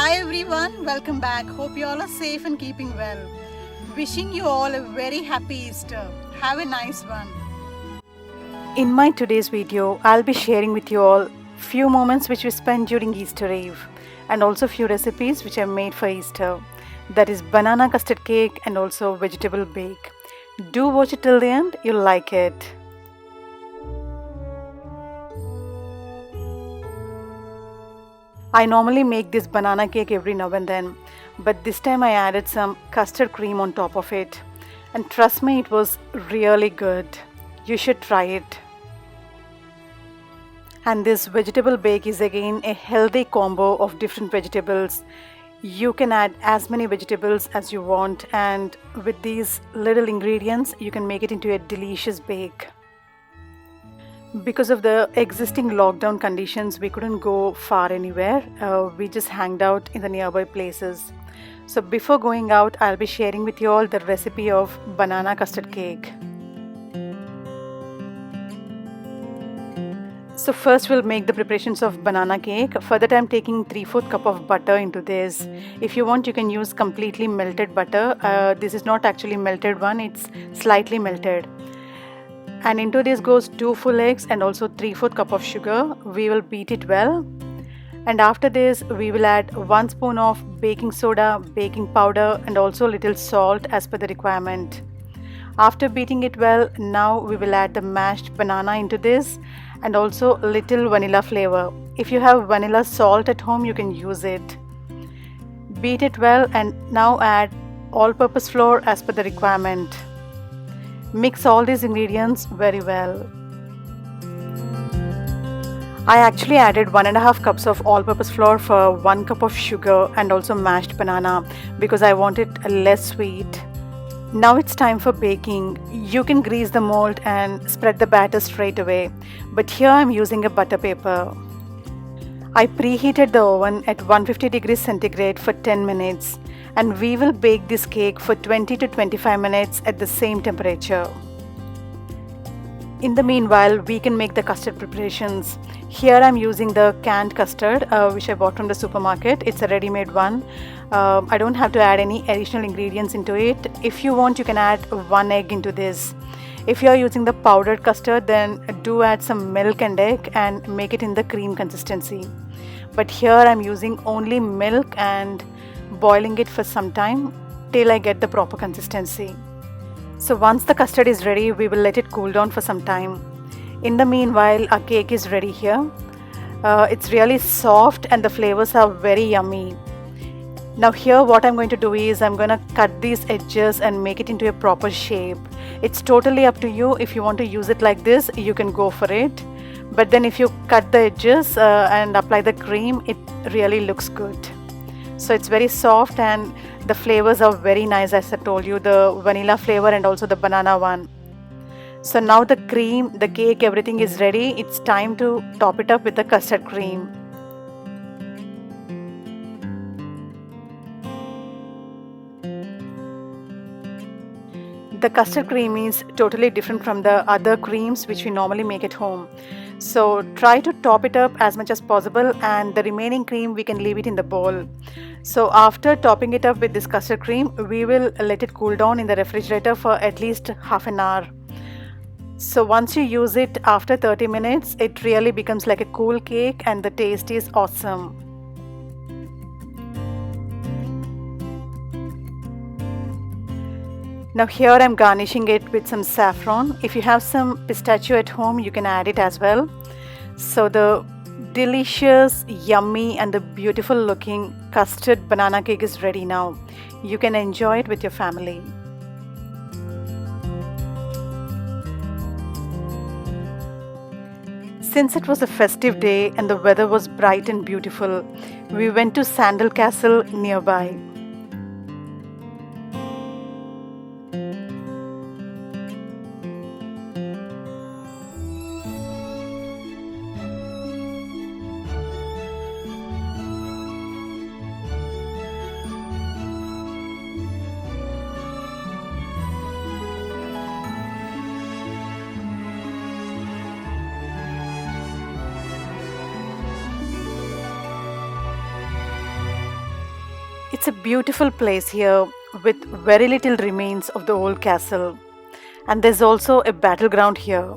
Hi everyone, welcome back. Hope you all are safe and keeping well. Wishing you all a very happy Easter. Have a nice one. In my today's video, I'll be sharing with you all few moments which we spent during Easter Eve and also few recipes which I made for Easter. That is banana custard cake and also vegetable bake. Do watch it till the end, you'll like it. I normally make this banana cake every now and then, but this time I added some custard cream on top of it. And trust me, it was really good. You should try it. And this vegetable bake is again a healthy combo of different vegetables. You can add as many vegetables as you want, and with these little ingredients, you can make it into a delicious bake. Because of the existing lockdown conditions, we couldn't go far anywhere. We just hanged out in the nearby places. So before going out, I'll be sharing with you all the recipe of banana custard cake. So first we'll make the preparations of banana cake. For that I'm taking 3/4 cup of butter into this. If you want, you can use completely melted butter. This is not actually melted one, it's slightly melted. And into this goes 2 full eggs and also 3/4 cup of sugar. We will beat it well. And after this, we will add 1 spoon of baking soda, baking powder, and also little salt as per the requirement. After beating it well, now we will add the mashed banana into this and also little vanilla flavor. If you have vanilla salt at home, you can use it. Beat it well and now add all-purpose flour as per the requirement. Mix all these ingredients very well. I actually added 1.5 cups of all-purpose flour for 1 cup of sugar and also mashed banana because I want it less sweet. Now it's time for baking. You can grease the mold and spread the batter straight away, but here I'm using a butter paper. I preheated the oven at 150 degrees centigrade for 10 minutes. And we will bake this cake for 20 to 25 minutes at the same temperature. In the meanwhile, we can make the custard preparations. Here I'm using the canned custard which I bought from the supermarket. It's a ready-made one. I don't have to add any additional ingredients into it. If you want, you can add 1 egg into this. If you are using the powdered custard, then do add some milk and egg and make it in the cream consistency. But here I'm using only milk and boiling it for some time till I get the proper consistency. So once the custard is ready, we will let it cool down for some time. In the meanwhile, our cake is ready here. It's really soft and the flavors are very yummy. Now here what I'm going to do is I'm going to cut these edges and make it into a proper shape. It's totally up to you. If you want to use it like this, you can go for it. But then if you cut the edges and apply the cream, it really looks good. So it's very soft and the flavors are very nice, as I told you, the vanilla flavor and also the banana one. So now the cream, the cake, everything is ready. It's time to top it up with the custard cream. The custard cream is totally different from the other creams which we normally make at home. So try to top it up as much as possible, and the remaining cream we can leave it in the bowl. So after topping it up with this custard cream, we will let it cool down in the refrigerator for at least half an hour. So once you use it after 30 minutes, it really becomes like a cool cake and the taste is awesome. Now here I'm garnishing it with some saffron. If you have some pistachio at home, you can add it as well. So the delicious, yummy and the beautiful looking custard banana cake is ready now. You can enjoy it with your family. Since it was a festive day and the weather was bright and beautiful, we went to Sandal Castle nearby. It's a beautiful place here with very little remains of the old castle. And there's also a battleground here.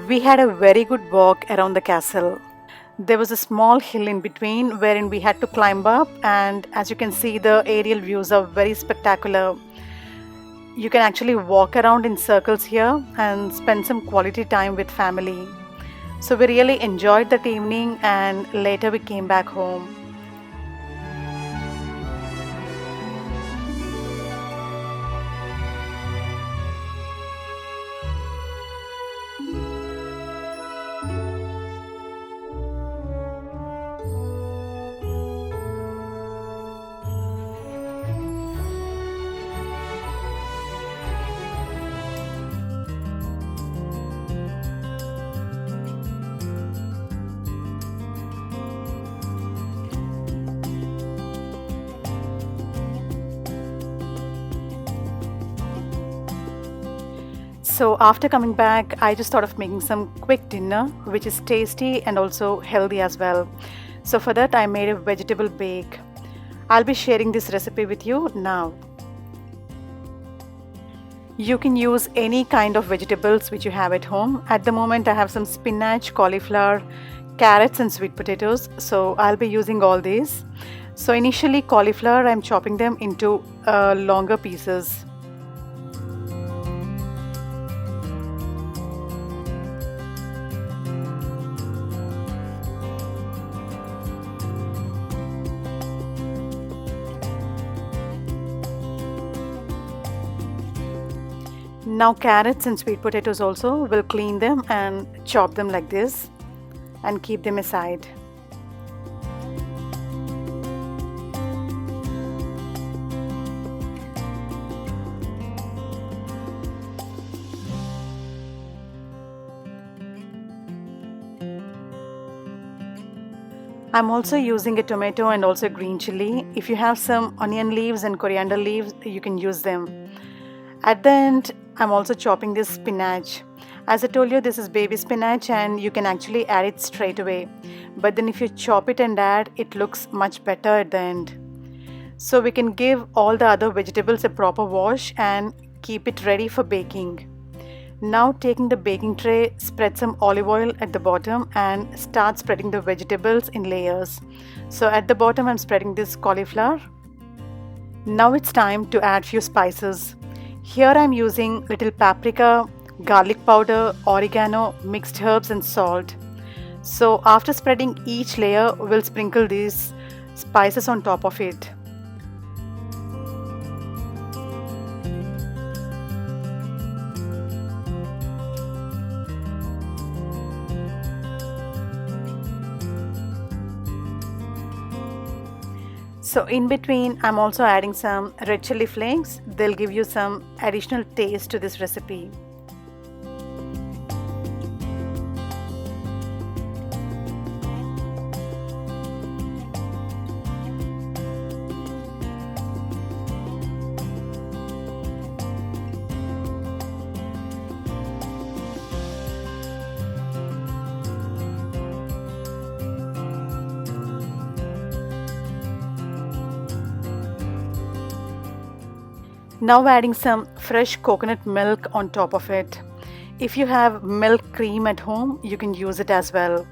We had a very good walk around the castle. There was a small hill in between wherein we had to climb up, and as you can see, the aerial views are very spectacular. You can actually walk around in circles here and spend some quality time with family. So we really enjoyed that evening, and later we came back home. So after coming back, I just thought of making some quick dinner, which is tasty and also healthy as well. So for that, I made a vegetable bake. I'll be sharing this recipe with you now. You can use any kind of vegetables which you have at home. At the moment, I have some spinach, cauliflower, carrots, and sweet potatoes. So I'll be using all these. So initially, cauliflower, I'm chopping them into longer pieces. Now carrots and sweet potatoes also, will clean them and chop them like this and keep them aside. I'm also using a tomato and also green chili. If you have some onion leaves and coriander leaves, you can use them. At the end, I'm also chopping this spinach. As I told you, this is baby spinach and you can actually add it straight away. But then if you chop it and add, it looks much better at the end. So we can give all the other vegetables a proper wash and keep it ready for baking. Now taking the baking tray, spread some olive oil at the bottom and start spreading the vegetables in layers. So at the bottom I'm spreading this cauliflower. Now it's time to add few spices. Here I'm using little paprika, garlic powder, oregano, mixed herbs and salt. So after spreading each layer, we'll sprinkle these spices on top of it. So in between, I'm also adding some red chili flakes. They'll give you some additional taste to this recipe. Now adding some fresh coconut milk on top of it. If you have milk cream at home, you can use it as well.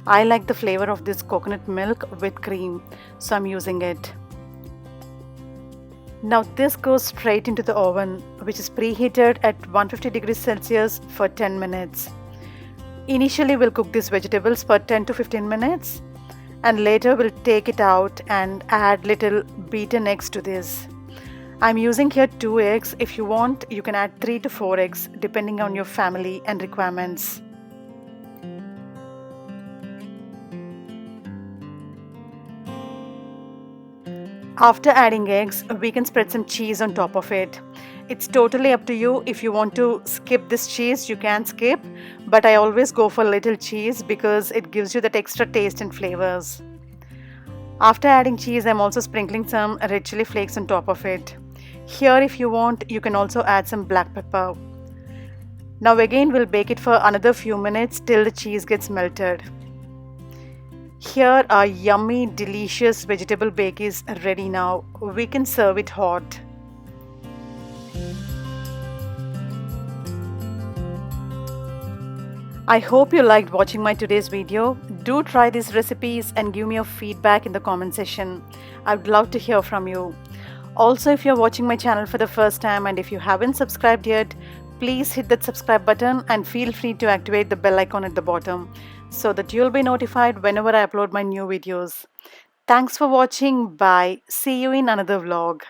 I like the flavor of this coconut milk with cream, so I'm using it. Now this goes straight into the oven, which is preheated at 150 degrees Celsius for 10 minutes. Initially we'll cook these vegetables for 10 to 15 minutes and later we'll take it out and add little beaten eggs to this. I'm using here 2 eggs. If you want, you can add 3 to 4 eggs depending on your family and requirements. After adding eggs, we can spread some cheese on top of it. It's totally up to you. If you want to skip this cheese, you can skip, but I always go for little cheese because it gives you that extra taste and flavors. After adding cheese, I'm also sprinkling some red chili flakes on top of it. Here, if you want, you can also add some black pepper. Now again, we'll bake it for another few minutes till the cheese gets melted. Here our yummy, delicious vegetable bake is ready now. We can serve it hot. I hope you liked watching my today's video. Do try these recipes and give me your feedback in the comment section. I would love to hear from you. Also, if you're watching my channel for the first time and if you haven't subscribed yet, please hit that subscribe button and feel free to activate the bell icon at the bottom so that you'll be notified whenever I upload my new videos. Thanks for watching. Bye. See you in another vlog.